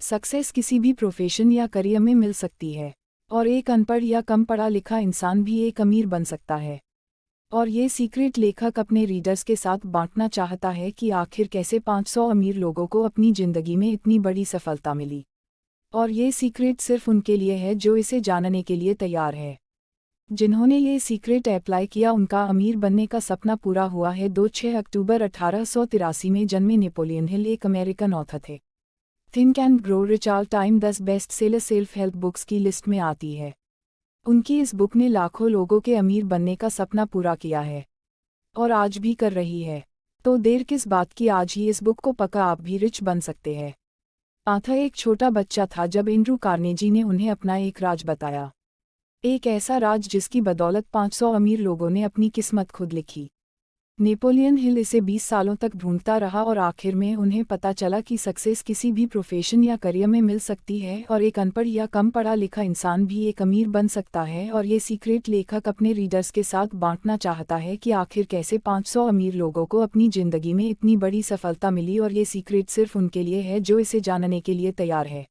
Success किसी भी profession या करियर में मिल सकती है, और एक अनपढ़ या कम पढ़ा लिखा इंसान भी एक अमीर बन सकता है। और ये सीक्रेट लेखक अपने रीडर्स के साथ बांटना चाहता है कि आखिर कैसे 500 अमीर लोगों को अपनी ज़िंदगी में इतनी बड़ी सफलता मिली। और ये सीक्रेट सिर्फ उनके लिए है जो इसे जानने के लिए तैयार है। जिन्होंने ये सीक्रेट अप्लाई किया उनका अमीर बनने का सपना पूरा हुआ है। 6 अक्टूबर 1883 में जन्मे नेपोलियन हिल एक अमेरिकन ऑथर थे। Think and grow rich all time 10 best seller self help books की लिस्ट में आती है। उनकी इस बुक ने लाखों लोगों के अमीर बनने का सपना पूरा किया है, और आज भी कर रही है। तो देर किस बात की, आज ही इस बुक को पका, आप भी रिच बन सकते हैं। आर्थर एक छोटा बच्चा था जब एंड्रू कार्नेजी ने उन्हें अपना एक राज बताया। एक ऐसा राज जिसकी बदौलत 500 अमीर लोगों ने अपनी किस्मत खुद लिखी। नेपोलियन हिल इसे 20 सालों तक ढूंढता रहा और आखिर में उन्हें पता चला कि सक्सेस किसी भी प्रोफेशन या करियर में मिल सकती है, और एक अनपढ़ या कम पढ़ा लिखा इंसान भी एक अमीर बन सकता है। और ये सीक्रेट लेखक अपने रीडर्स के साथ बांटना चाहता है कि आखिर कैसे 500 अमीर लोगों को अपनी ज़िंदगी में इतनी बड़ी सफलता मिली। और ये सीक्रेट सिर्फ उनके लिए है जो इसे जानने के लिए तैयार है।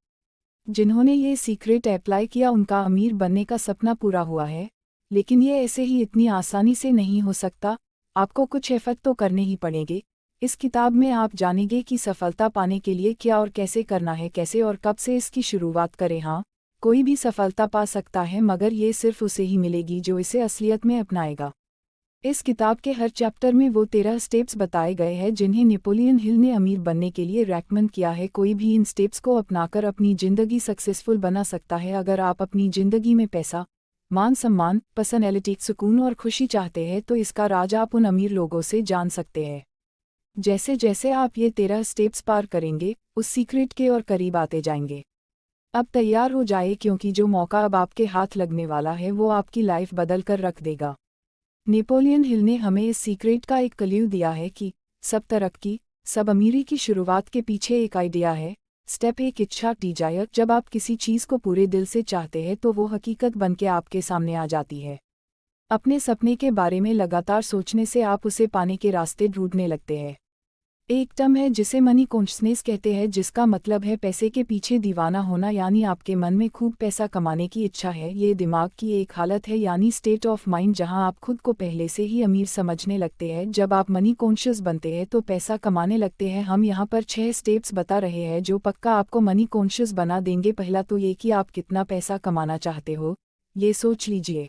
जिन्होंने ये सीक्रेट अप्लाई किया उनका अमीर बनने का सपना पूरा हुआ है, लेकिन ये ऐसे ही इतनी आसानी से नहीं हो सकता। आपको कुछ एफर्ट तो करने ही पड़ेंगे। इस किताब में आप जानेंगे कि सफलता पाने के लिए क्या और कैसे करना है, कैसे और कब से इसकी शुरुआत करें। हाँ, कोई भी सफलता पा सकता है, मगर ये सिर्फ उसे ही मिलेगी जो इसे असलियत में अपनाएगा। इस किताब के हर चैप्टर में वो 13 स्टेप्स बताए गए हैं जिन्हें नेपोलियन हिल ने अमीर बनने के लिए रेकमेंड किया है। कोई भी इन स्टेप्स को अपनाकर अपनी ज़िंदगी सक्सेसफुल बना सकता है। अगर आप अपनी ज़िंदगी में पैसा, मान सम्मान, पर्सनैलिटी, सुकून और खुशी चाहते हैं तो इसका राज आप उन अमीर लोगों से जान सकते हैं। जैसे जैसे आप ये 13 स्टेप्स पार करेंगे, उस सीक्रेट के और करीब आते जाएंगे। अब तैयार हो जाए, क्योंकि जो मौका अब आपके हाथ लगने वाला है वो आपकी लाइफ बदल कर रख देगा। नेपोलियन हिल ने हमें इस सीक्रेट का एक क्लू दिया है कि सब तरक्की, सब अमीरी की शुरुआत के पीछे एक आइडिया है। स्टेप 1, इच्छा, डिजायर। जब आप किसी चीज़ को पूरे दिल से चाहते हैं तो वो हकीकत बनके आपके सामने आ जाती है। अपने सपने के बारे में लगातार सोचने से आप उसे पाने के रास्ते ढूंढने लगते हैं। एक टर्म है जिसे मनी कॉन्शसनेस कहते हैं, जिसका मतलब है पैसे के पीछे दीवाना होना, यानी आपके मन में खूब पैसा कमाने की इच्छा है। ये दिमाग की एक हालत है, यानी स्टेट ऑफ माइंड, जहां आप खुद को पहले से ही अमीर समझने लगते हैं। जब आप मनी कॉन्शियस बनते हैं तो पैसा कमाने लगते हैं। हम यहाँ पर 6 स्टेप्स बता रहे हैं जो पक्का आपको मनी कॉन्शियस बना देंगे। पहला तो ये कि आप कितना पैसा कमाना चाहते हो, ये सोच लीजिए।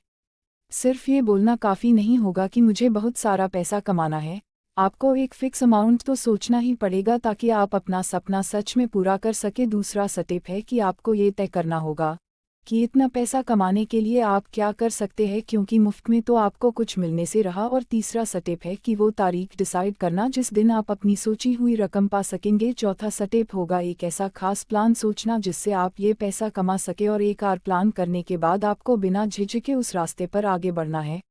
सिर्फ ये बोलना काफ़ी नहीं होगा कि मुझे बहुत सारा पैसा कमाना है। आपको एक फिक्स अमाउंट तो सोचना ही पड़ेगा ताकि आप अपना सपना सच में पूरा कर सके। दूसरा स्टेप है कि आपको ये तय करना होगा कि इतना पैसा कमाने के लिए आप क्या कर सकते हैं, क्योंकि मुफ्त में तो आपको कुछ मिलने से रहा। और तीसरा स्टेप है कि वो तारीख डिसाइड करना जिस दिन आप अपनी सोची हुई रकम पा सकेंगे। चौथा स्टेप होगा एक ऐसा खास प्लान सोचना जिससे आप ये पैसा कमा सके। और एक बार प्लान करने के बाद आपको बिना झिझके उस रास्ते पर आगे बढ़ना है।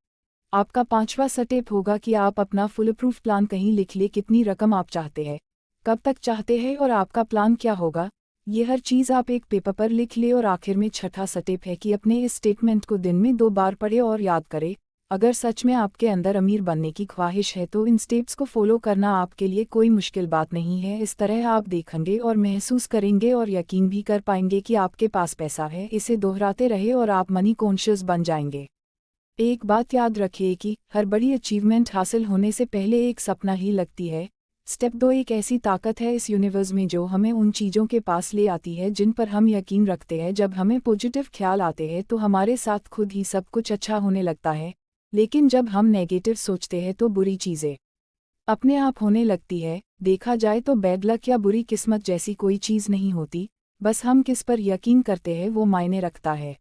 आपका 5वां स्टेप होगा कि आप अपना फुल प्रूफ प्लान कहीं लिख ले। कितनी रकम आप चाहते हैं, कब तक चाहते हैं और आपका प्लान क्या होगा, ये हर चीज़ आप एक पेपर पर लिख ले। और आखिर में छठा स्टेप है कि अपने इस स्टेटमेंट को दिन में 2 बार पढ़े और याद करें। अगर सच में आपके अंदर अमीर बनने की ख्वाहिश है तो इन स्टेप्स को फॉलो करना आपके लिए कोई मुश्किल बात नहीं है। इस तरह आप देखेंगे और महसूस करेंगे और यकीन भी कर पाएंगे कि आपके पास पैसा है। इसे दोहराते रहे और आप मनी कॉन्शियस बन जाएंगे। एक बात याद रखिए कि हर बड़ी अचीवमेंट हासिल होने से पहले एक सपना ही लगती है। स्टेप 2, एक ऐसी ताकत है इस यूनिवर्स में जो हमें उन चीज़ों के पास ले आती है जिन पर हम यकीन रखते हैं। जब हमें पॉजिटिव ख्याल आते हैं तो हमारे साथ खुद ही सब कुछ अच्छा होने लगता है, लेकिन जब हम नेगेटिव सोचते हैं तो बुरी चीज़ें अपने आप होने लगती है। देखा जाए तो बैड लक या बुरी किस्मत जैसी कोई चीज़ नहीं होती, बस हम किस पर यकीन करते हैं वो मायने रखता है।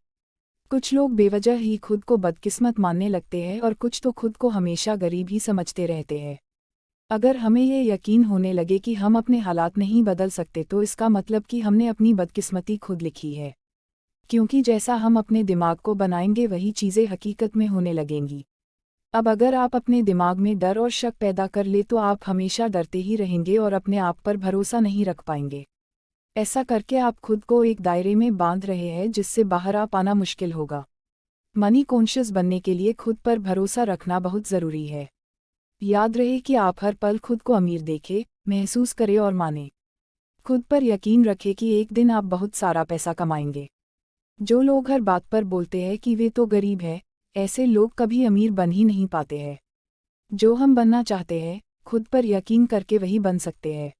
कुछ लोग बेवजह ही खुद को बदकिस्मत मानने लगते हैं और कुछ तो खुद को हमेशा गरीब ही समझते रहते हैं। अगर हमें ये यकीन होने लगे कि हम अपने हालात नहीं बदल सकते तो इसका मतलब कि हमने अपनी बदकिस्मती खुद लिखी है, क्योंकि जैसा हम अपने दिमाग को बनाएंगे वही चीज़ें हकीकत में होने लगेंगी। अब अगर आप अपने दिमाग में डर और शक पैदा कर ले तो आप हमेशा डरते ही रहेंगे और अपने आप पर भरोसा नहीं रख पाएंगे। ऐसा करके आप खुद को एक दायरे में बांध रहे हैं जिससे बाहर आ पाना मुश्किल होगा। मनी कॉन्शियस बनने के लिए खुद पर भरोसा रखना बहुत ज़रूरी है। याद रहे कि आप हर पल खुद को अमीर देखें, महसूस करें और माने। खुद पर यकीन रखें कि एक दिन आप बहुत सारा पैसा कमाएंगे। जो लोग हर बात पर बोलते हैं कि वे तो गरीब है, ऐसे लोग कभी अमीर बन ही नहीं पाते हैं। जो हम बनना चाहते हैं, खुद पर यकीन करके वही बन सकते हैं।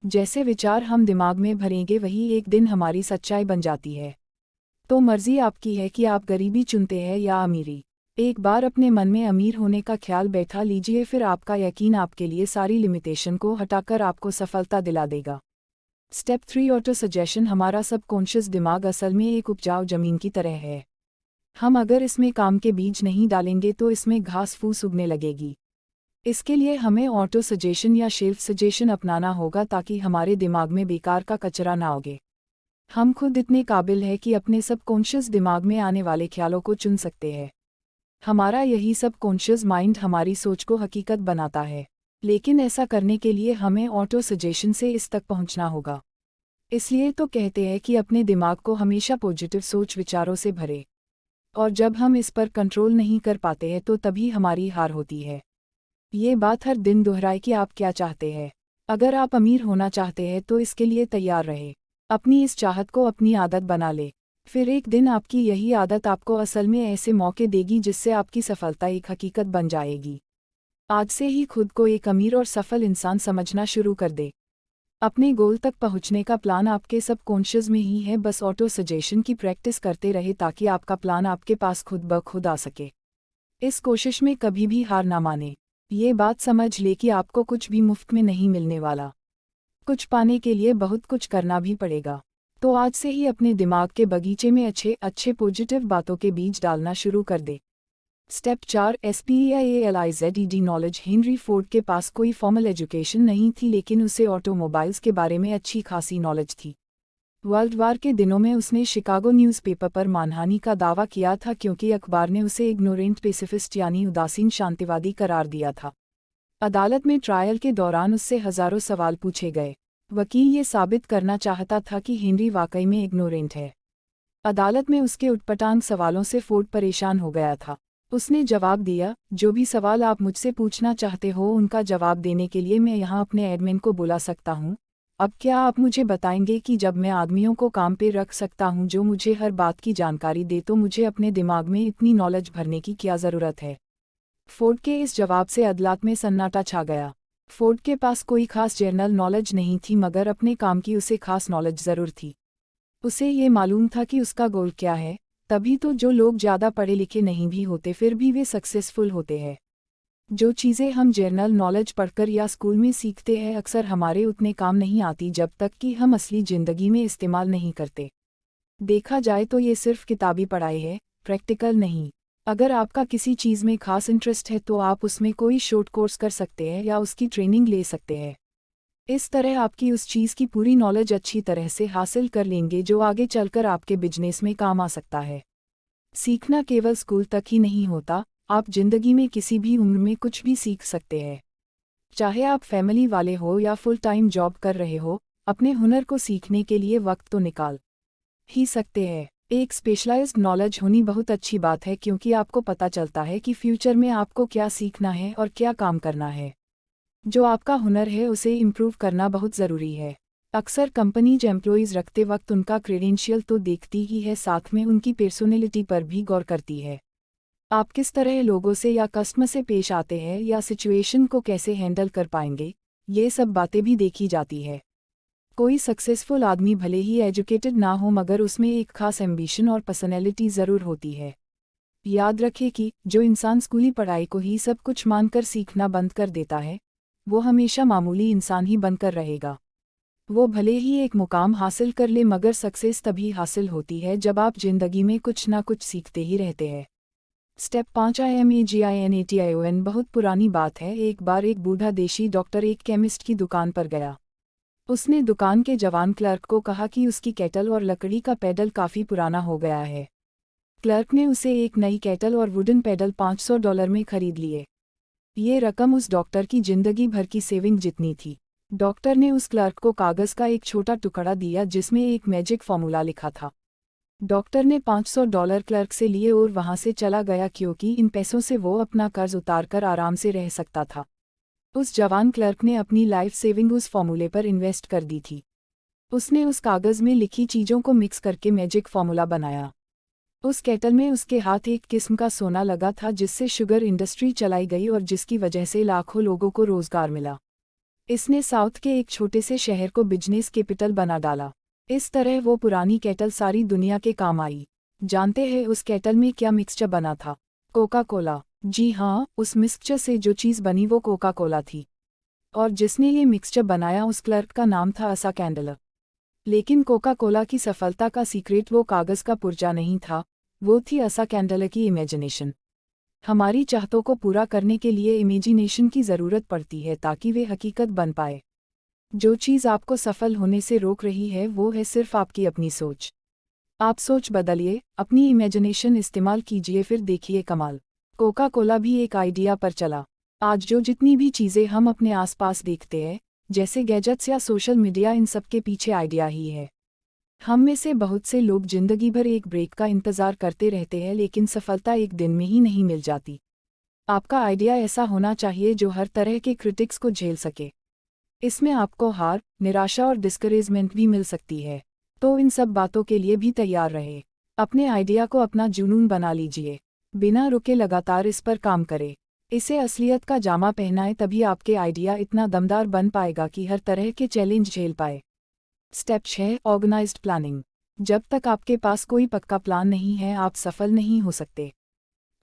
जैसे विचार हम दिमाग में भरेंगे वही एक दिन हमारी सच्चाई बन जाती है। तो मर्जी आपकी है कि आप गरीबी चुनते हैं या अमीरी। एक बार अपने मन में अमीर होने का ख्याल बैठा लीजिए, फिर आपका यकीन आपके लिए सारी लिमिटेशन को हटाकर आपको सफलता दिला देगा। Step 3 auto suggestion. हमारा सबकॉन्शियस दिमाग असल में एक उपजाऊ जमीन की तरह है। हम अगर इसमें काम के बीज नहीं डालेंगे तो इसमें घास फूस उगने लगेगी। इसके लिए हमें ऑटो सजेशन या सेल्फ सजेशन अपनाना होगा ताकि हमारे दिमाग में बेकार का कचरा ना उगे। हम खुद इतने काबिल हैं कि अपने सबकॉन्शियस दिमाग में आने वाले ख्यालों को चुन सकते हैं। हमारा यही सबकॉन्शियस माइंड हमारी सोच को हकीकत बनाता है, लेकिन ऐसा करने के लिए हमें ऑटो सजेशन से इस तक पहुंचना होगा। इसलिए तो कहते हैं कि अपने दिमाग को हमेशा पॉजिटिव सोच विचारों से भरे, और जब हम इस पर कंट्रोल नहीं कर पाते हैं तो तभी हमारी हार होती है। ये बात हर दिन दोहराए कि आप क्या चाहते हैं। अगर आप अमीर होना चाहते हैं तो इसके लिए तैयार रहे, अपनी इस चाहत को अपनी आदत बना ले। फिर एक दिन आपकी यही आदत आपको असल में ऐसे मौके देगी जिससे आपकी सफलता एक हकीकत बन जाएगी। आज से ही खुद को एक अमीर और सफल इंसान समझना शुरू कर दे। अपने गोल तक पहुंचने का प्लान आपके सबकॉन्शियस में ही है, बस ऑटो सजेशन की प्रैक्टिस करते रहे ताकि आपका प्लान आपके पास खुद ब खुद आ सके। इस कोशिश में कभी भी हार ना माने। ये बात समझ ले कि आपको कुछ भी मुफ्त में नहीं मिलने वाला। कुछ पाने के लिए बहुत कुछ करना भी पड़ेगा। तो आज से ही अपने दिमाग के बगीचे में अच्छे अच्छे पॉजिटिव बातों के बीज डालना शुरू कर दे। Step 4 SPEIALIZED knowledge. Henry Ford के पास कोई फॉर्मल एजुकेशन नहीं थी, लेकिन उसे ऑटोमोबाइल्स के बारे में अच्छी खासी नॉलेज थी। वर्ल्ड वार के दिनों में उसने शिकागो न्यूज़पेपर पर मानहानि का दावा किया था क्योंकि अखबार ने उसे इग्नोरेंट पेसिफिस्ट यानी उदासीन शांतिवादी करार दिया था। अदालत में ट्रायल के दौरान उससे हजारों सवाल पूछे गए। वकील ये साबित करना चाहता था कि हेनरी वाकई में इग्नोरेंट है। अदालत में उसके उटपटांग सवालों से फोर्ड परेशान हो गया था। उसने जवाब दिया, जो भी सवाल आप मुझसे पूछना चाहते हो उनका जवाब देने के लिए मैं यहाँ अपने एडमिन को बुला सकता हूँ। अब क्या आप मुझे बताएंगे कि जब मैं आदमियों को काम पे रख सकता हूँ जो मुझे हर बात की जानकारी दे, तो मुझे अपने दिमाग में इतनी नॉलेज भरने की क्या ज़रूरत है। फोर्ड के इस जवाब से अदालत में सन्नाटा छा गया। फोर्ड के पास कोई खास जनरल नॉलेज नहीं थी, मगर अपने काम की उसे खास नॉलेज ज़रूर थी। उसे ये मालूम था कि उसका गोल क्या है। तभी तो जो लोग ज़्यादा पढ़े लिखे नहीं भी होते फिर भी वे सक्सेसफुल होते हैं। जो चीज़ें हम जनरल नॉलेज पढ़कर या स्कूल में सीखते हैं अक्सर हमारे उतने काम नहीं आती जब तक कि हम असली ज़िंदगी में इस्तेमाल नहीं करते। देखा जाए तो ये सिर्फ किताबी पढ़ाई है, प्रैक्टिकल नहीं। अगर आपका किसी चीज़ में खास इंटरेस्ट है तो आप उसमें कोई शॉर्ट कोर्स कर सकते हैं या उसकी ट्रेनिंग ले सकते हैं। इस तरह आपकी उस चीज़ की पूरी नॉलेज अच्छी तरह से हासिल कर लेंगे जो आगे चलकर आपके बिजनेस में काम आ सकता है। सीखना केवल स्कूल तक ही नहीं होता, आप जिंदगी में किसी भी उम्र में कुछ भी सीख सकते हैं। चाहे आप फैमिली वाले हो या फुल टाइम जॉब कर रहे हो, अपने हुनर को सीखने के लिए वक्त तो निकाल ही सकते हैं। एक स्पेशलाइज्ड नॉलेज होनी बहुत अच्छी बात है क्योंकि आपको पता चलता है कि फ्यूचर में आपको क्या सीखना है और क्या काम करना है। जो आपका हुनर है उसे इम्प्रूव करना बहुत ज़रूरी है। अक्सर कंपनीज एम्प्लॉइज़ रखते वक्त उनका क्रेडेंशियल तो देखती ही है, साथ में उनकी पर्सनैलिटी पर भी गौर करती है। आप किस तरह लोगों से या कस्टमर से पेश आते हैं या सिचुएशन को कैसे हैंडल कर पाएंगे, ये सब बातें भी देखी जाती है। कोई सक्सेसफुल आदमी भले ही एजुकेटेड ना हो मगर उसमें एक खास एम्बिशन और पर्सनैलिटी ज़रूर होती है। याद रखें कि जो इंसान स्कूली पढ़ाई को ही सब कुछ मानकर सीखना बंद कर देता है, वो हमेशा मामूली इंसान ही बनकर रहेगा। वो भले ही एक मुकाम हासिल कर ले मगर सक्सेस तभी हासिल होती है जब आप जिंदगी में कुछ ना कुछ सीखते ही रहते हैं। Step 5 IMAGINATION। बहुत पुरानी बात है। एक बार एक बूढ़ा देशी डॉक्टर एक केमिस्ट की दुकान पर गया। उसने दुकान के जवान क्लर्क को कहा कि उसकी केटल और लकड़ी का पैडल काफ़ी पुराना हो गया है। क्लर्क ने उसे एक नई केटल और वुडन पैडल $500 में खरीद लिए। ये रकम उस डॉक्टर की जिंदगी भर की सेविंग जितनी थी। डॉक्टर ने उस क्लर्क को कागज़ का एक छोटा टुकड़ा दिया जिसमें एक मैजिक फॉर्मूला लिखा था। डॉक्टर ने $500 क्लर्क से लिए और वहां से चला गया क्योंकि इन पैसों से वो अपना कर्ज उतारकर आराम से रह सकता था। उस जवान क्लर्क ने अपनी लाइफ सेविंग उस फॉर्मूले पर इन्वेस्ट कर दी थी। उसने उस कागज़ में लिखी चीज़ों को मिक्स करके मैजिक फॉर्मूला बनाया। उस केटल में उसके हाथ एक किस्म का सोना लगा था जिससे शुगर इंडस्ट्री चलाई गई और जिसकी वजह से लाखों लोगों को रोजगार मिला। इसने साउथ के एक छोटे से शहर को बिजनेस कैपिटल बना डाला। इस तरह वो पुरानी केटल सारी दुनिया के काम आई। जानते हैं उस केटल में क्या मिक्सचर बना था? Coca Cola. जी हाँ, उस मिक्सचर से जो चीज़ बनी वो कोका कोला थी। और जिसने ये मिक्सचर बनाया उस क्लर्क का नाम था असा कैंडलर। लेकिन कोका कोला की सफलता का सीक्रेट वो कागज़ का पुर्जा नहीं था, वो थी असा कैंडलर की इमेजिनेशन। हमारी चाहतों को पूरा करने के लिए इमेजिनेशन की ज़रूरत पड़ती है ताकि वे हकीकत बन पाए। जो चीज़ आपको सफल होने से रोक रही है वो है सिर्फ आपकी अपनी सोच। आप सोच बदलिए, अपनी इमेजिनेशन इस्तेमाल कीजिए, फिर देखिए कमाल। कोका कोला भी एक आइडिया पर चला। आज जो जितनी भी चीज़ें हम अपने आसपास देखते हैं, जैसे गैजेट्स या सोशल मीडिया, इन सब के पीछे आइडिया ही है। हम में से बहुत से लोग जिंदगी भर एक ब्रेक का इंतज़ार करते रहते हैं, लेकिन सफलता एक दिन में ही नहीं मिल जाती। आपका आइडिया ऐसा होना चाहिए जो हर तरह के क्रिटिक्स को झेल सके। इसमें आपको हार, निराशा और डिस्करेजमेंट भी मिल सकती है, तो इन सब बातों के लिए भी तैयार रहे। अपने आइडिया को अपना जुनून बना लीजिए, बिना रुके लगातार इस पर काम करें। इसे असलियत का जामा पहनाएं, तभी आपके आइडिया इतना दमदार बन पाएगा कि हर तरह के चैलेंज झेल पाए। Step 6, organised planning. जब तक आपके पास कोई पक्का प्लान नहीं है, आप सफल नहीं हो सकते।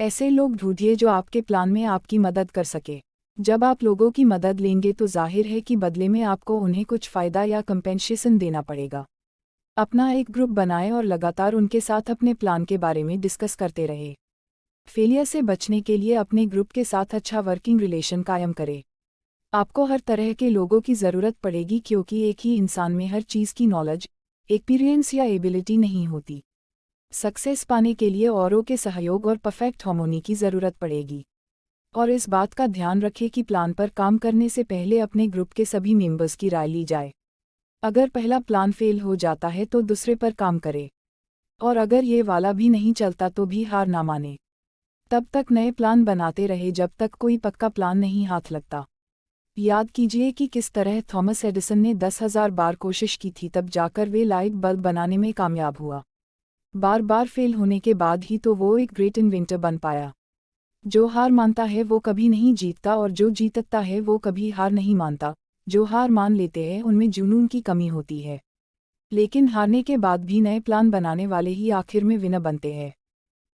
ऐसे लोग ढूंढिए जो आपके प्लान में आपकी मदद कर सके। जब आप लोगों की मदद लेंगे तो जाहिर है कि बदले में आपको उन्हें कुछ फ़ायदा या कंपेंसेशन देना पड़ेगा। अपना एक ग्रुप बनाएं और लगातार उनके साथ अपने प्लान के बारे में डिस्कस करते रहे। फेलियर से बचने के लिए अपने ग्रुप के साथ अच्छा वर्किंग रिलेशन कायम करें। आपको हर तरह के लोगों की ज़रूरत पड़ेगी, क्योंकि एक ही इंसान में हर चीज़ की नॉलेज, एक्सपीरियंस या एबिलिटी नहीं होती। सक्सेस पाने के लिए औरों के सहयोग और परफेक्ट हार्मोनी की ज़रूरत पड़ेगी। और इस बात का ध्यान रखें कि प्लान पर काम करने से पहले अपने ग्रुप के सभी मेंबर्स की राय ली जाए। अगर पहला प्लान फेल हो जाता है तो दूसरे पर काम करें, और अगर ये वाला भी नहीं चलता तो भी हार ना माने। तब तक नए प्लान बनाते रहे जब तक कोई पक्का प्लान नहीं हाथ लगता। याद कीजिए कि किस तरह थॉमस एडिसन ने 10,000 बार कोशिश की थी, तब जाकर वे लाइट बल्ब बनाने में कामयाब हुआ। बार बार फेल होने के बाद ही तो वो एक ग्रेट इन्वेंटर बन पाया। जो हार मानता है वो कभी नहीं जीतता, और जो जीतता है वो कभी हार नहीं मानता। जो हार मान लेते हैं उनमें जुनून की कमी होती है, लेकिन हारने के बाद भी नए प्लान बनाने वाले ही आखिर में विनर बनते हैं।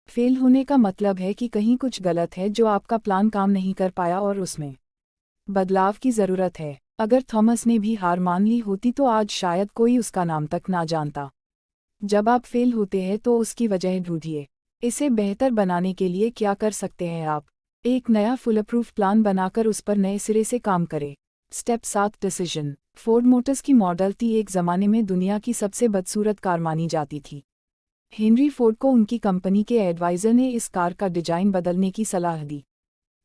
फेल होने का मतलब है कि कहीं कुछ गलत है, जो आपका प्लान काम नहीं कर पाया और उसमें बदलाव की ज़रूरत है। अगर थॉमस ने भी हार मान ली होती तो आज शायद कोई उसका नाम तक ना जानता। जब आप फेल होते हैं तो उसकी वजह ढूंढिए। इसे बेहतर बनाने के लिए क्या कर सकते हैं आप? एक नया फुलप्रूफ प्लान बनाकर उस पर नए सिरे से काम करें। Step 7, decision. फोर्ड मोटर्स की मॉडल टी एक ज़माने में दुनिया की सबसे बदसूरत कार मानी जाती थी। हेनरी फोर्ड को उनकी कंपनी के एडवाइज़र ने इस कार का डिजाइन बदलने की सलाह दी,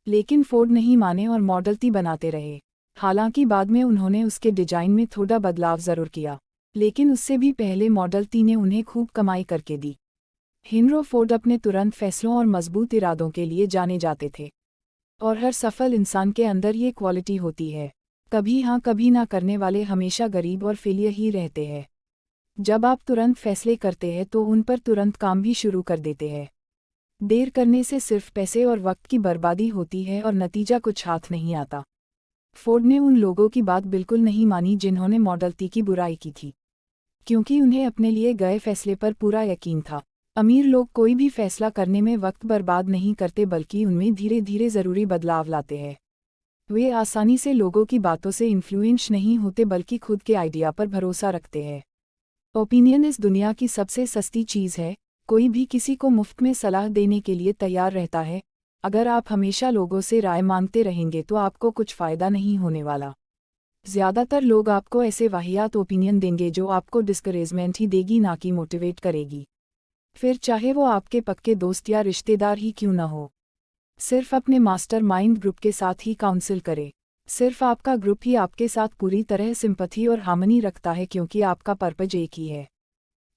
लेकिन फोर्ड नहीं माने और मॉडल टी बनाते रहे। हालांकि बाद में उन्होंने उसके डिजाइन में थोड़ा बदलाव ज़रूर किया, लेकिन उससे भी पहले मॉडल टी ने उन्हें खूब कमाई करके दी। हेनरी फोर्ड अपने तुरंत फैसलों और मजबूत इरादों के लिए जाने जाते थे, और हर सफल इंसान के अंदर ये क्वालिटी होती है। कभी हाँ कभी ना करने वाले हमेशा गरीब और फेलियर ही रहते हैं। जब आप तुरंत फैसले करते हैं तो उन पर तुरंत काम भी शुरू कर देते हैं। देर करने से सिर्फ पैसे और वक्त की बर्बादी होती है और नतीजा कुछ हाथ नहीं आता। फोर्ड ने उन लोगों की बात बिल्कुल नहीं मानी जिन्होंने मॉडल टी की बुराई की थी, क्योंकि उन्हें अपने लिए गए फैसले पर पूरा यकीन था। अमीर लोग कोई भी फैसला करने में वक्त बर्बाद नहीं करते, बल्कि उनमें धीरे धीरे ज़रूरी बदलाव लाते हैं। वे आसानी से लोगों की बातों से इन्फ्लुएंस नहीं होते, बल्कि खुद के आइडिया पर भरोसा रखते हैं। ओपिनियन इस दुनिया की सबसे सस्ती चीज़ है। कोई भी किसी को मुफ्त में सलाह देने के लिए तैयार रहता है। अगर आप हमेशा लोगों से राय मांगते रहेंगे तो आपको कुछ फ़ायदा नहीं होने वाला। ज़्यादातर लोग आपको ऐसे वाहियात ओपिनियन देंगे जो आपको डिस्करेजमेंट ही देगी, ना कि मोटिवेट करेगी। फिर चाहे वो आपके पक्के दोस्त या रिश्तेदार ही क्यों न हो। सिर्फ अपने मास्टरमाइंड ग्रुप के साथ ही काउंसिल करें। सिर्फ आपका ग्रुप ही आपके साथ पूरी तरह सिंपैथी और हार्मनी रखता है, क्योंकि आपका पर्पज एक ही है।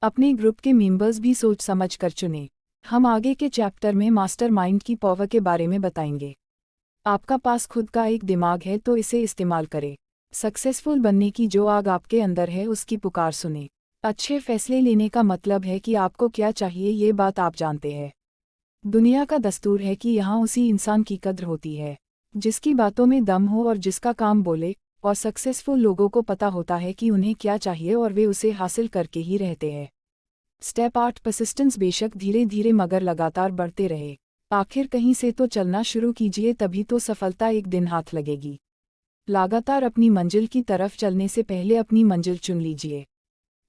अपने ग्रुप के मेंबर्स भी सोच समझ कर चुनें। हम आगे के चैप्टर में मास्टरमाइंड की पावर के बारे में बताएंगे। आपका पास खुद का एक दिमाग है तो इसे इस्तेमाल करें। सक्सेसफुल बनने की जो आग आपके अंदर है उसकी पुकार सुने। अच्छे फैसले लेने का मतलब है कि आपको क्या चाहिए ये बात आप जानते हैं। दुनिया का दस्तूर है कि यहाँ उसी इंसान की कद्र होती है जिसकी बातों में दम हो और जिसका काम बोले, और सक्सेसफुल लोगों को पता होता है कि उन्हें क्या चाहिए और वे उसे हासिल करके ही रहते हैं। Step 8 persistence. बेशक धीरे धीरे मगर लगातार बढ़ते रहे। आखिर कहीं से तो चलना शुरू कीजिए, तभी तो सफलता एक दिन हाथ लगेगी। लगातार अपनी मंजिल की तरफ चलने से पहले अपनी मंजिल चुन लीजिए।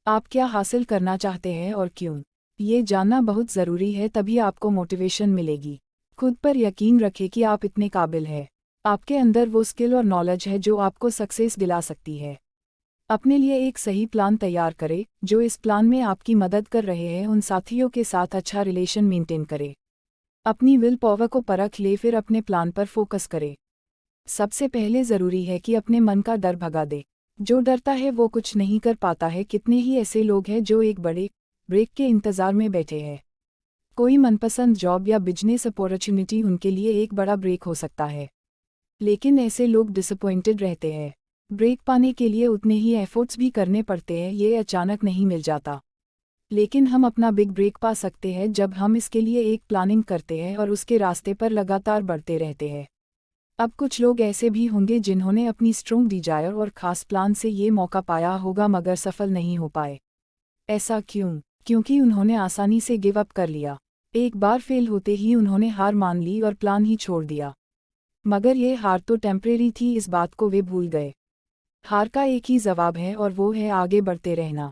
आप क्या हासिल करना चाहते हैं और क्यों, ये जानना बहुत ज़रूरी है, तभी आपको मोटिवेशन मिलेगी। खुद पर यकीन रखें कि आप इतने काबिल हैं। आपके अंदर वो स्किल और नॉलेज है जो आपको सक्सेस दिला सकती है। अपने लिए एक सही प्लान तैयार करें। जो इस प्लान में आपकी मदद कर रहे हैं उन साथियों के साथ अच्छा रिलेशन मेंटेन करें। अपनी विल पावर को परख ले, फिर अपने प्लान पर फोकस करें। सबसे पहले ज़रूरी है कि अपने मन का डर भगा दे। जो डरता है वो कुछ नहीं कर पाता है। कितने ही ऐसे लोग हैं जो एक बड़े ब्रेक के इंतज़ार में बैठे हैं। कोई मनपसंद जॉब या बिजनेस अपॉर्चुनिटी उनके लिए एक बड़ा ब्रेक हो सकता है, लेकिन ऐसे लोग डिसअपॉइंटेड रहते हैं। ब्रेक पाने के लिए उतने ही एफर्ट्स भी करने पड़ते हैं, ये अचानक नहीं मिल जाता। लेकिन हम अपना बिग ब्रेक पा सकते हैं जब हम इसके लिए एक प्लानिंग करते हैं और उसके रास्ते पर लगातार बढ़ते रहते हैं। अब कुछ लोग ऐसे भी होंगे जिन्होंने अपनी स्ट्रॉन्ग डिजायर और खास प्लान से ये मौका पाया होगा मगर सफल नहीं हो पाए। ऐसा क्यों? क्योंकि उन्होंने आसानी से गिव अप कर लिया। एक बार फेल होते ही उन्होंने हार मान ली और प्लान ही छोड़ दिया। मगर ये हार तो टेम्परेरी थी, इस बात को वे भूल गए। हार का एक ही जवाब है और वो है आगे बढ़ते रहना।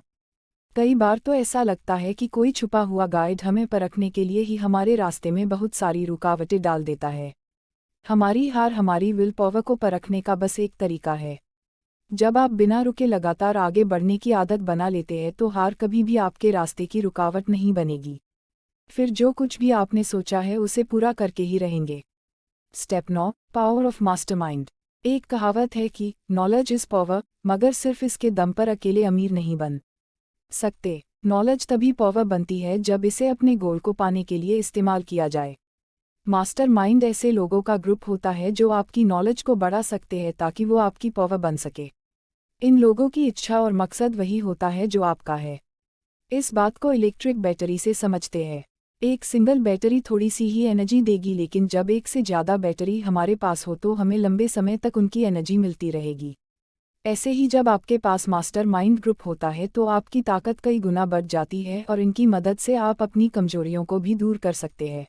कई बार तो ऐसा लगता है कि कोई छुपा हुआ गाइड हमें परखने के लिए ही हमारे रास्ते में बहुत सारी रुकावटें डाल देता है। हमारी हार हमारी विल पावर को परखने का बस एक तरीका है। जब आप बिना रुके लगातार आगे बढ़ने की आदत बना लेते हैं तो हार कभी भी आपके रास्ते की रुकावट नहीं बनेगी। फिर जो कुछ भी आपने सोचा है उसे पूरा करके ही रहेंगे। Step 9 power of mastermind. एक कहावत है कि नॉलेज इज पावर, मगर सिर्फ इसके दम पर अकेले अमीर नहीं बन सकते। नॉलेज तभी पावर बनती है जब इसे अपने गोल को पाने के लिए इस्तेमाल किया जाए। मास्टरमाइंड ऐसे लोगों का ग्रुप होता है जो आपकी नॉलेज को बढ़ा सकते हैं ताकि वो आपकी पावर बन सके। इन लोगों की इच्छा और मकसद वही होता है जो आपका है। इस बात को इलेक्ट्रिक बैटरी से समझते हैं। एक सिंगल बैटरी थोड़ी सी ही एनर्जी देगी, लेकिन जब एक से ज़्यादा बैटरी हमारे पास हो तो हमें लंबे समय तक उनकी एनर्जी मिलती रहेगी। ऐसे ही जब आपके पास मास्टरमाइंड ग्रुप होता है तो आपकी ताकत कई गुना बढ़ जाती है और इनकी मदद से आप अपनी कमजोरियों को भी दूर कर सकते हैं।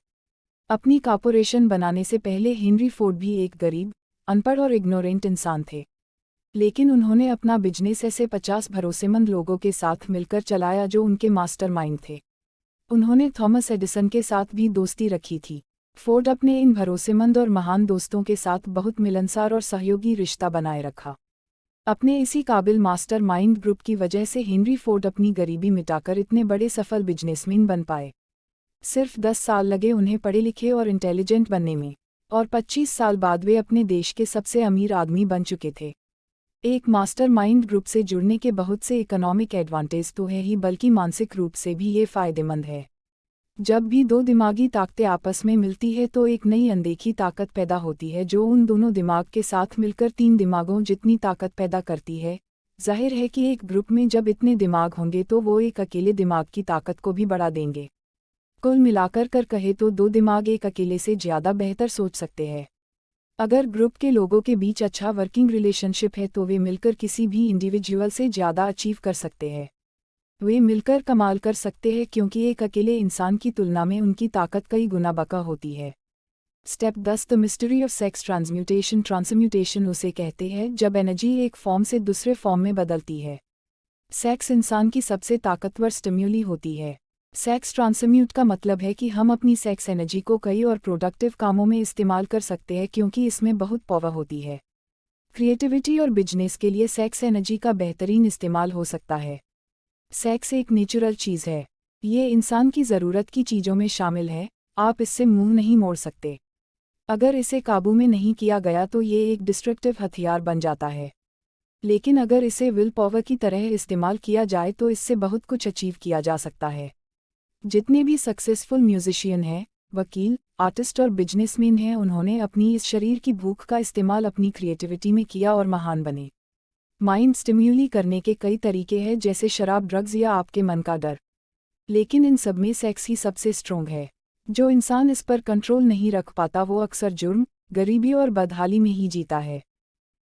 अपनी कॉर्पोरेशन बनाने से पहले हेनरी फोर्ड भी एक गरीब, अनपढ़ और इग्नोरेंट इंसान थे। लेकिन उन्होंने अपना बिजनेस ऐसे 50 भरोसेमंद लोगों के साथ मिलकर चलाया जो उनके मास्टरमाइंड थे। उन्होंने थॉमस एडिसन के साथ भी दोस्ती रखी थी। फोर्ड अपने इन भरोसेमंद और महान दोस्तों के साथ बहुत मिलनसार और सहयोगी रिश्ता बनाए रखा। अपने इसी काबिल मास्टरमाइंड ग्रुप की वजह से हेनरी फोर्ड अपनी गरीबी मिटाकर इतने बड़े सफल बिजनेसमैन बन पाए। सिर्फ 10 साल लगे उन्हें पढ़े लिखे और इंटेलिजेंट बनने में, और 25 साल बाद वे अपने देश के सबसे अमीर आदमी बन चुके थे। एक मास्टरमाइंड ग्रुप से जुड़ने के बहुत से इकोनॉमिक एडवांटेज तो है ही, बल्कि मानसिक रूप से भी ये फ़ायदेमंद है। जब भी दो दिमागी ताकतें आपस में मिलती है तो एक नई अनदेखी ताकत पैदा होती है जो उन दोनों दिमाग के साथ मिलकर 3 दिमागों जितनी ताकत पैदा करती है। जाहिर है कि एक ग्रुप में जब इतने दिमाग होंगे तो वो एक अकेले दिमाग की ताकत को भी बढ़ा देंगे। कुल मिलाकर कर कहे तो 2 दिमाग एक अकेले से ज़्यादा बेहतर सोच सकते हैं। अगर ग्रुप के लोगों के बीच अच्छा वर्किंग रिलेशनशिप है तो वे मिलकर किसी भी इंडिविजुअल से ज़्यादा अचीव कर सकते हैं। वे मिलकर कमाल कर सकते हैं क्योंकि एक अकेले इंसान की तुलना में उनकी ताकत कई गुना बका होती है। Step 10 the mystery of sex transmutation. Transmutation उसे कहते हैं जब एनर्जी एक फॉर्म से दूसरे फॉर्म में बदलती है। सेक्स इंसान की सबसे ताकतवर स्टिम्युली होती है। सेक्स ट्रांसम्यूट का मतलब है कि हम अपनी सेक्स एनर्जी को कई और प्रोडक्टिव कामों में इस्तेमाल कर सकते हैं क्योंकि इसमें बहुत पावर होती है। क्रिएटिविटी और बिजनेस के लिए सेक्स एनर्जी का बेहतरीन इस्तेमाल हो सकता है। सेक्स एक नेचुरल चीज़ है। ये इंसान की ज़रूरत की चीज़ों में शामिल है, आप इससे मुंह नहीं मोड़ सकते। अगर इसे काबू में नहीं किया गया तो ये एक डिस्ट्रक्टिव हथियार बन जाता है। लेकिन अगर इसे विल पावर की तरह इस्तेमाल किया जाए तो इससे बहुत कुछ अचीव किया जा सकता है। जितने भी सक्सेसफुल म्यूजिशियन हैं, वकील, आर्टिस्ट और बिजनेसमैन हैं, उन्होंने अपनी इस शरीर की भूख का इस्तेमाल अपनी क्रिएटिविटी में किया और महान बने। माइंड स्टिम्यूली करने के कई तरीके हैं, जैसे शराब, ड्रग्स या आपके मन का डर। लेकिन इन सब में सेक्स ही सबसे स्ट्रोंग है। जो इंसान इस पर कंट्रोल नहीं रख पाता वो अक्सर जुर्म, गरीबी और बदहाली में ही जीता है।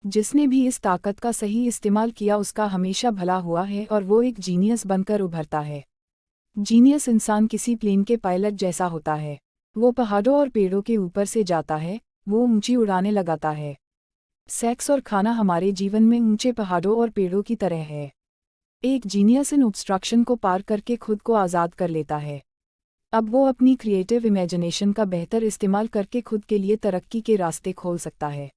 जिसने भी इस ताकत का सही इस्तेमाल किया उसका हमेशा भला हुआ है और वो एक जीनियस बनकर उभरता है। जीनियस इंसान किसी प्लेन के पायलट जैसा होता है। वो पहाड़ों और पेड़ों के ऊपर से जाता है, वो ऊंची उड़ानें लगाता है। सेक्स और खाना हमारे जीवन में ऊंचे पहाड़ों और पेड़ों की तरह है। एक जीनियस इन ऑब्स्ट्रक्शन को पार करके खुद को आज़ाद कर लेता है। अब वो अपनी क्रिएटिव इमेजिनेशन का बेहतर इस्तेमाल करके खुद के लिए तरक्की के रास्ते खोल सकता है।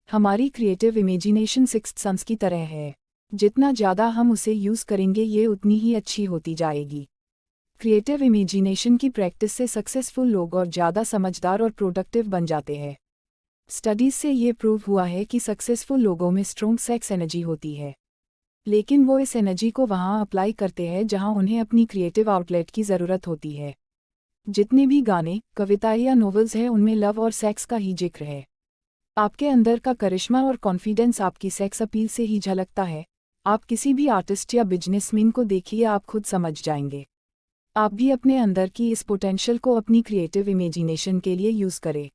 हमारी क्रिएटिव इमेजिनेशन सिक्स्थ सेंस की तरह है। जितना ज़्यादा हम उसे यूज़ करेंगे ये उतनी ही अच्छी होती जाएगी। क्रिएटिव इमेजिनेशन की प्रैक्टिस से सक्सेसफुल लोग और ज़्यादा समझदार और प्रोडक्टिव बन जाते हैं। स्टडीज़ से ये प्रूव हुआ है कि सक्सेसफुल लोगों में स्ट्रॉन्ग सेक्स एनर्जी होती है। लेकिन वो इस एनर्जी को वहाँ अप्लाई करते हैं जहाँ उन्हें अपनी क्रिएटिव आउटलेट की ज़रूरत होती है। जितने भी गाने, कविताएं या नॉवेल्स हैं उनमें लव और सेक्स का ही जिक्र है। आपके अंदर का करिश्मा और कॉन्फिडेंस आपकी सेक्स अपील से ही झलकता है। आप किसी भी आर्टिस्ट या बिजनेसमैन को देखिए, आप खुद समझ जाएंगे। आप भी अपने अंदर की इस पोटेंशियल को अपनी क्रिएटिव इमेजिनेशन के लिए यूज़ करें।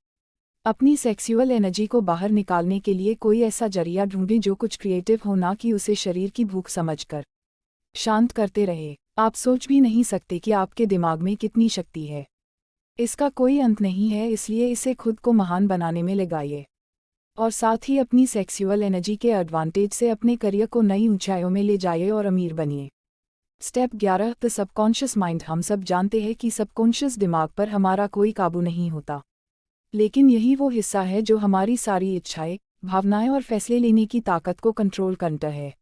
अपनी सेक्सुअल एनर्जी को बाहर निकालने के लिए कोई ऐसा जरिया ढूंढें जो कुछ क्रिएटिव हो, ना कि उसे शरीर की भूख समझकर शांत करते रहे। आप सोच भी नहीं सकते कि आपके दिमाग में कितनी शक्ति है। इसका कोई अंत नहीं है, इसलिए इसे खुद को महान बनाने में लगाइए और साथ ही अपनी सेक्सुअल एनर्जी के एडवांटेज से अपने करियर को नई ऊंचाइयों में ले जाइए और अमीर बनिए। Step 11, the subconscious mind. हम सब जानते हैं कि सबकॉन्शियस दिमाग पर हमारा कोई काबू नहीं होता, लेकिन यही वो हिस्सा है जो हमारी सारी इच्छाएं, भावनाएं और फैसले लेने की ताकत को कंट्रोल करता है।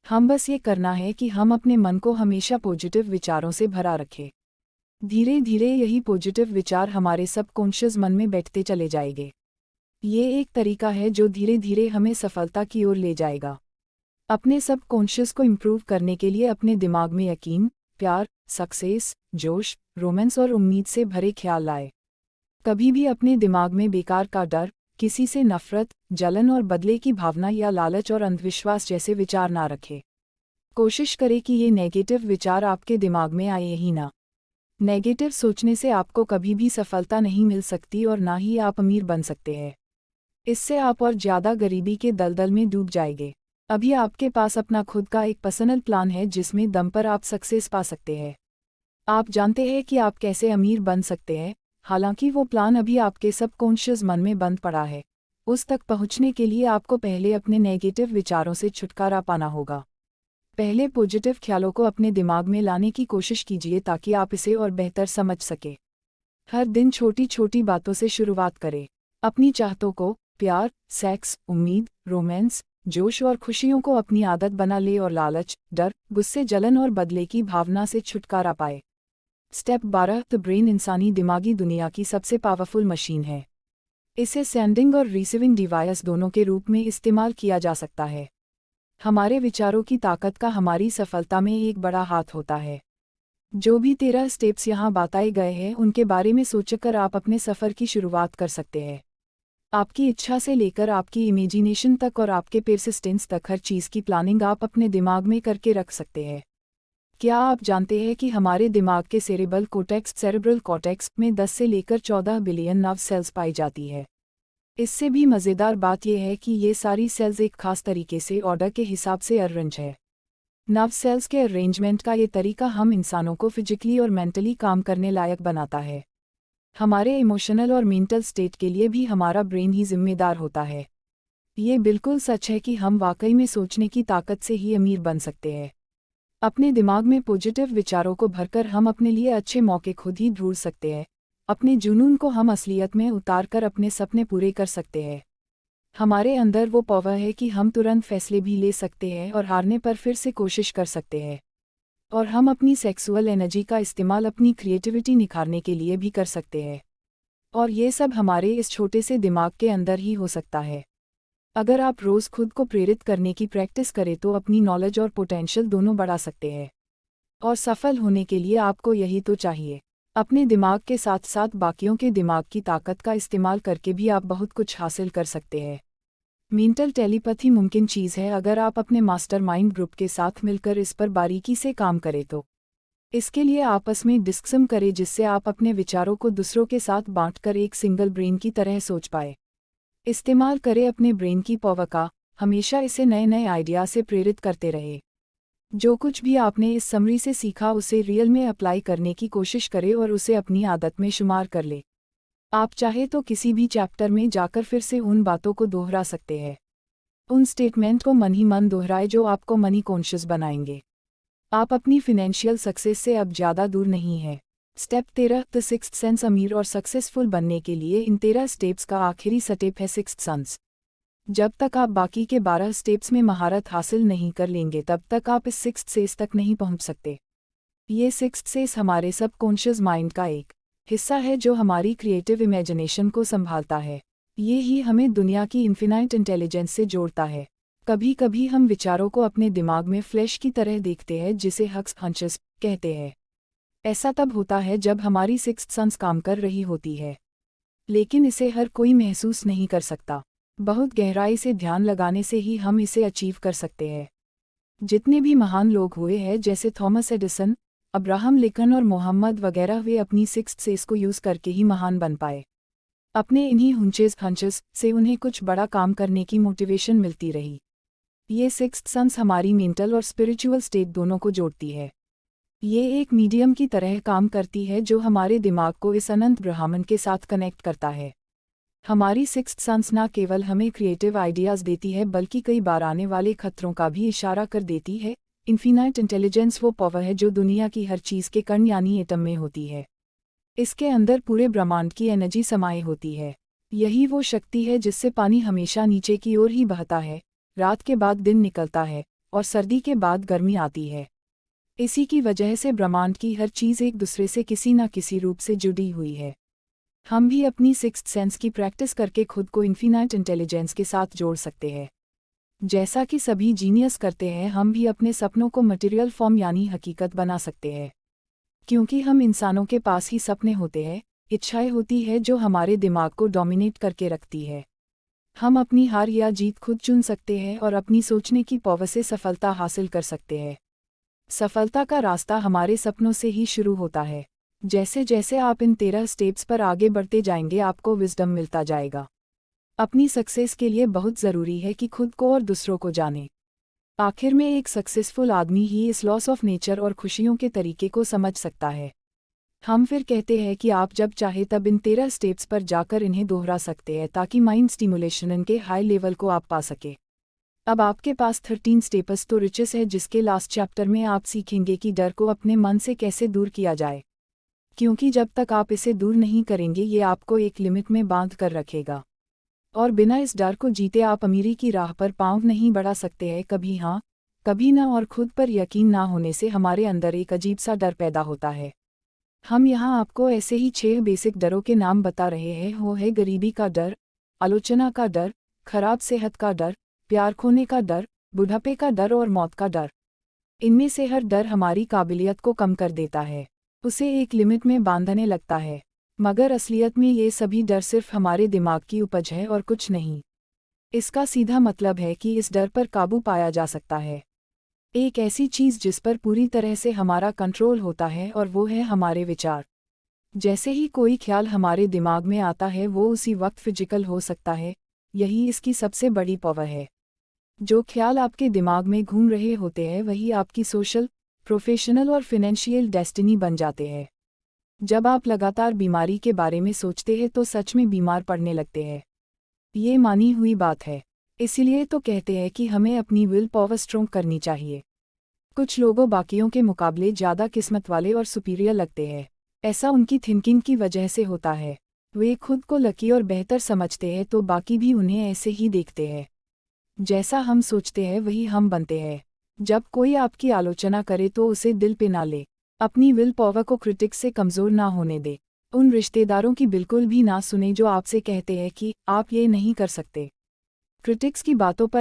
हम बस ये करना है कि हम अपने मन को हमेशा पॉजिटिव विचारों से भरा रखें। धीरे धीरे यही पॉजिटिव विचार हमारे सबकॉन्शियस मन में बैठते चले जाएंगे। ये एक तरीका है जो धीरे धीरे हमें सफलता की ओर ले जाएगा। अपने सबकॉन्शियस को इम्प्रूव करने के लिए अपने दिमाग में यकीन, प्यार, सक्सेस, जोश, रोमांस और उम्मीद से भरे ख्याल लाए। कभी भी अपने दिमाग में बेकार का डर, किसी से नफरत, जलन और बदले की भावना या लालच और अंधविश्वास जैसे विचार ना रखें। कोशिश करें कि ये नेगेटिव विचार आपके दिमाग में आए ही ना। नेगेटिव सोचने से आपको कभी भी सफलता नहीं मिल सकती और ना ही आप अमीर बन सकते हैं। इससे आप और ज़्यादा गरीबी के दलदल में डूब जाएंगे। अभी आपके पास अपना खुद का एक पर्सनल प्लान है जिसमें दम पर आप सक्सेस पा सकते हैं। आप जानते हैं कि आप कैसे अमीर बन सकते हैं, हालांकि वो प्लान अभी आपके सबकॉन्शियस मन में बंद पड़ा है। उस तक पहुंचने के लिए आपको पहले अपने नेगेटिव विचारों से छुटकारा पाना होगा। पहले पॉजिटिव ख्यालों को अपने दिमाग में लाने की कोशिश कीजिए ताकि आप इसे और बेहतर समझ सके। हर दिन छोटी छोटी बातों से शुरुआत करें। अपनी चाहतों को, प्यार, सेक्स, उम्मीद, रोमांस, जोश और खुशियों को अपनी आदत बना ले और लालच, डर, गुस्से, जलन और बदले की भावना से छुटकारा पाए। Step 12, the brain. इंसानी दिमागी दुनिया की सबसे पावरफुल मशीन है। इसे सेंडिंग और रिसीविंग डिवाइस दोनों के रूप में इस्तेमाल किया जा सकता है। हमारे विचारों की ताकत का हमारी सफलता में एक बड़ा हाथ होता है। जो भी 13 स्टेप्स यहाँ बताए गए हैं उनके बारे में सोचकर आप अपने सफ़र की शुरुआत कर सकते हैं। आपकी इच्छा से लेकर आपकी इमेजिनेशन तक और आपके परसिस्टेंस तक हर चीज़ की प्लानिंग आप अपने दिमाग में करके रख सकते हैं। क्या आप जानते हैं कि हमारे दिमाग के सेरेब्रल कॉर्टेक्स में 10 से लेकर 14 बिलियन नर्व सेल्स पाई जाती है। इससे भी मज़ेदार बात यह है कि ये सारी सेल्स एक खास तरीके से ऑर्डर के हिसाब से अरेंज है। नर्व सेल्स के अरेंजमेंट का ये तरीका हम इंसानों को फिजिकली और मेंटली काम करने लायक बनाता है। हमारे इमोशनल और मेंटल स्टेट के लिए भी हमारा ब्रेन ही जिम्मेदार होता है। ये बिल्कुल सच है कि हम वाकई में सोचने की ताकत से ही अमीर बन सकते हैं। अपने दिमाग में पॉजिटिव विचारों को भरकर हम अपने लिए अच्छे मौके खुद ही ढूंढ सकते हैं। अपने जुनून को हम असलियत में उतारकर अपने सपने पूरे कर सकते हैं। हमारे अंदर वो पावर है कि हम तुरंत फैसले भी ले सकते हैं और हारने पर फिर से कोशिश कर सकते हैं। और हम अपनी सेक्सुअल एनर्जी का इस्तेमाल अपनी क्रिएटिविटी निखारने के लिए भी कर सकते हैं। और ये सब हमारे इस छोटे से दिमाग के अंदर ही हो सकता है। अगर आप रोज़ खुद को प्रेरित करने की प्रैक्टिस करें तो अपनी नॉलेज और पोटेंशियल दोनों बढ़ा सकते हैं। और सफल होने के लिए आपको यही तो चाहिए। अपने दिमाग के साथ साथ बाकियों के दिमाग की ताकत का इस्तेमाल करके भी आप बहुत कुछ हासिल कर सकते हैं। मेंटल टेलीपैथी मुमकिन चीज़ है अगर आप अपने मास्टरमाइंड ग्रुप के साथ मिलकर इस पर बारीकी से काम करें तो। इसके लिए आपस में डिस्कशन करें जिससे आप अपने विचारों को दूसरों के साथ बांटकर एक सिंगल ब्रेन की तरह सोच पाए। इस्तेमाल करें अपने ब्रेन की पावर का, हमेशा इसे नए नए आइडिया से प्रेरित करते रहे। जो कुछ भी आपने इस समरी से सीखा उसे रियल में अप्लाई करने की कोशिश करें और उसे अपनी आदत में शुमार कर ले। आप चाहे तो किसी भी चैप्टर में जाकर फिर से उन बातों को दोहरा सकते हैं। उन स्टेटमेंट को मन ही मन दोहराए जो आपको मनी कॉन्शियस बनाएंगे। आप अपनी फिनेंशियल सक्सेस से अब ज़्यादा दूर नहीं है। Step 13 the sixth sense. अमीर और सक्सेसफुल बनने के लिए इन 13 स्टेप्स का आखिरी स्टेप है सिक्स्थ सेंस। जब तक आप बाकी के 12 स्टेप्स में महारत हासिल नहीं कर लेंगे तब तक आप इस सिक्स्थ सेंस तक नहीं पहुंच सकते। ये सिक्स्थ सेंस हमारे सबकॉन्शियस माइंड का एक हिस्सा है जो हमारी क्रिएटिव इमेजिनेशन को संभालता है। ये ही हमें दुनिया की इन्फिनाइट इंटेलिजेंस से जोड़ता है। कभी कभी हम विचारों को अपने दिमाग में फ्लैश की तरह देखते हैं जिसे हंचस कहते हैं। ऐसा तब होता है जब हमारी सिक्स्थ सेंस काम कर रही होती है, लेकिन इसे हर कोई महसूस नहीं कर सकता। बहुत गहराई से ध्यान लगाने से ही हम इसे अचीव कर सकते हैं। जितने भी महान लोग हुए हैं जैसे थॉमस एडिसन, अब्राहम लिंकन और मोहम्मद वगैरह, वे अपनी सिक्स्थ सेंस को यूज़ करके ही महान बन पाए। अपने इन्हीं हंचस से उन्हें कुछ बड़ा काम करने की मोटिवेशन मिलती रही। ये सिक्स्थ सेंस हमारी मेंटल और स्पिरिचुअल स्टेट दोनों को जोड़ती है। ये एक मीडियम की तरह काम करती है जो हमारे दिमाग को इस अनंत ब्रह्मांड के साथ कनेक्ट करता है। हमारी सिक्स्थ सेंस न केवल हमें क्रिएटिव आइडियाज़ देती है बल्कि कई बार आने वाले खतरों का भी इशारा कर देती है। इन्फिनाइट इंटेलिजेंस वो पावर है जो दुनिया की हर चीज़ के कण यानी एटम में होती है। इसके अंदर पूरे ब्रह्मांड की एनर्जी समाई होती है। यही वो शक्ति है जिससे पानी हमेशा नीचे की ओर ही बहता है, रात के बाद दिन निकलता है और सर्दी के बाद गर्मी आती है। इसी की वजह से ब्रह्मांड की हर चीज़ एक दूसरे से किसी न किसी रूप से जुड़ी हुई है। हम भी अपनी सिक्स्थ सेंस की प्रैक्टिस करके खुद को इन्फिनाइट इंटेलिजेंस के साथ जोड़ सकते हैं। जैसा कि सभी जीनियस करते हैं, हम भी अपने सपनों को मटेरियल फॉर्म यानी हकीकत बना सकते हैं। क्योंकि हम इंसानों के पास ही सपने होते हैं, इच्छाएं होती है जो हमारे दिमाग को डोमिनेट करके रखती है। हम अपनी हार या जीत खुद चुन सकते हैं और अपनी सोचने की पावर से सफलता हासिल कर सकते हैं। सफलता का रास्ता हमारे सपनों से ही शुरू होता है। जैसे जैसे आप इन 13 स्टेप्स पर आगे बढ़ते जाएंगे आपको विजडम मिलता जाएगा। अपनी सक्सेस के लिए बहुत ज़रूरी है कि खुद को और दूसरों को जानें। आखिर में एक सक्सेसफुल आदमी ही इस लॉस ऑफ नेचर और खुशियों के तरीके को समझ सकता है। हम फिर कहते हैं कि आप जब चाहे तब इन 13 स्टेप्स पर जाकर इन्हें दोहरा सकते हैं ताकि माइंड स्टिमुलेशन के हाई लेवल को आप पा सके। अब आपके पास 13 स्टेप्स तो रिचेस है जिसके लास्ट चैप्टर में आप सीखेंगे कि डर को अपने मन से कैसे दूर किया जाए, क्योंकि जब तक आप इसे दूर नहीं करेंगे ये आपको एक लिमिट में बांध कर रखेगा और बिना इस डर को जीते आप अमीरी की राह पर पांव नहीं बढ़ा सकते हैं। कभी हाँ कभी ना, और खुद पर यकीन ना होने से हमारे अंदर एक अजीब सा डर पैदा होता है। हम यहाँ आपको ऐसे ही 6 बेसिक डरों के नाम बता रहे हैं। वो है गरीबी का डर, आलोचना का डर, खराब सेहत का डर, प्यार खोने का डर, बुढ़ापे का डर और मौत का डर। इनमें से हर डर हमारी काबिलियत को कम कर देता है, उसे एक लिमिट में बांधने लगता है, मगर असलियत में ये सभी डर सिर्फ हमारे दिमाग की उपज है और कुछ नहीं। इसका सीधा मतलब है कि इस डर पर काबू पाया जा सकता है। एक ऐसी चीज़ जिस पर पूरी तरह से हमारा कंट्रोल होता है और वो है हमारे विचार। जैसे ही कोई ख्याल हमारे दिमाग में आता है वो उसी वक्त फिजिकल हो सकता है। यही इसकी सबसे बड़ी पावर है। जो ख्याल आपके दिमाग में घूम रहे होते हैं वही आपकी सोशल, प्रोफेशनल और फिनेंशियल डेस्टिनी बन जाते हैं। जब आप लगातार बीमारी के बारे में सोचते हैं तो सच में बीमार पड़ने लगते हैं। ये मानी हुई बात है। इसीलिए तो कहते हैं कि हमें अपनी विल पावर स्ट्रॉन्ग करनी चाहिए। कुछ लोगों बाकियों के मुकाबले ज़्यादा किस्मत वाले और सुपीरियर लगते हैं। ऐसा उनकी थिंकिंग की वजह से होता है। वे खुद को लकी और बेहतर समझते हैं तो बाकी भी उन्हें ऐसे ही देखते हैं। जैसा हम सोचते हैं वही हम बनते हैं। जब कोई आपकी आलोचना करे तो उसे दिल पे ना ले। अपनी विल पावर को क्रिटिक्स से कमज़ोर ना होने दे। उन रिश्तेदारों की बिल्कुल भी ना सुने जो आपसे कहते हैं कि आप ये नहीं कर सकते। क्रिटिक्स की बातों पर